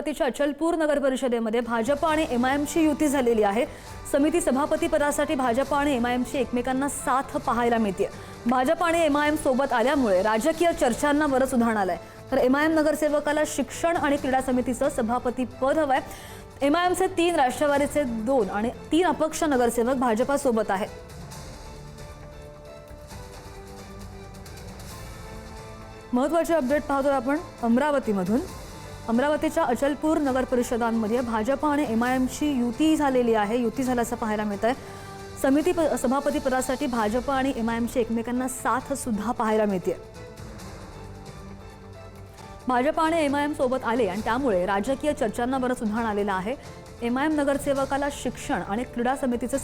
अमरावतीच्या अचलपूर नगर परिषदेमध्ये भाजप आणि एमआयएमची युती झालेली आहे। समिती सभापती पदासाठी भाजप आणि एमआयएमची एकमेकांना साथ पाहायला मिळते। भाजप आणि एमआयएम सोबत आल्यामुळे राजकीय चर्चांना बरंच उधाण आलंय। तर एमआयएम नगरसेवकाला शिक्षण आणि क्रीडा समितीचं सभापती पद हवंय। एमआयएमचे 3, राष्ट्रवादीचे 2 आणि 3 अपक्ष नगरसेवक भाजपासोबत आहेत। महत्त्वाचे अपडेट पाहतोय आपण अमरावतीमधून। अमरावतीच्या अचलपूर नगर परिषदांमध्ये भाजप आणि एमआयएमची युती झालेली आहे। युती झाल्याचं पाहायला मिळतंय। समिती सभापती पदासाठी भाजप आणि एमआयएमची एकमेकांना साथ सुद्धा पाहायला मिळते। भाजप आणि एमआयएम सोबत आले आणि त्यामुळे राजकीय चर्चांना बरंच उधाण आलेलं आहे। एमआयएम नगरसेवकाला शिक्षण आणि क्रीडा समितीचे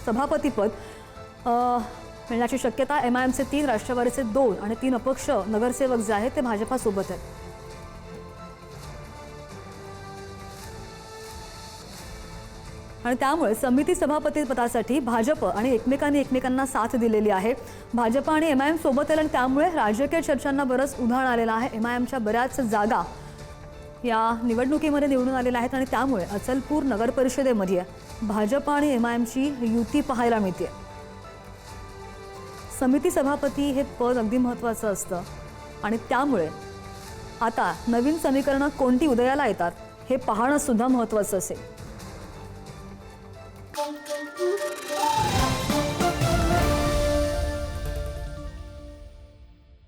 सभापतीपद मिळण्याची शक्यता। एमआयएमचे 3, राष्ट्रवादीचे 2 आणि 3 अपक्ष नगरसेवक जे आहेत ते भाजपासोबत आहेत। आणि त्यामुळे समिती सभापती पदासाठी भाजप आणि एकमेकांना साथ दिलेली आहे। भाजप आणि एमआयएम सोबत आले आणि त्यामुळे राजकीय चर्चांना बरंच उधाण आलेलं आहे। एमआयएमच्या बऱ्याच जागा या निवडणुकीमध्ये निवडून आलेल्या आहेत आणि त्यामुळे अचलपूर नगर परिषदेमध्ये भाजप आणि एमआयएमची युती पाहायला मिळते। समिती सभापती हे पद अगदी महत्त्वाचं असतं आणि त्यामुळे आता नवीन समीकरणं कोणती उदयाला येतात हे पाहणं सुद्धा महत्त्वाचं असेल।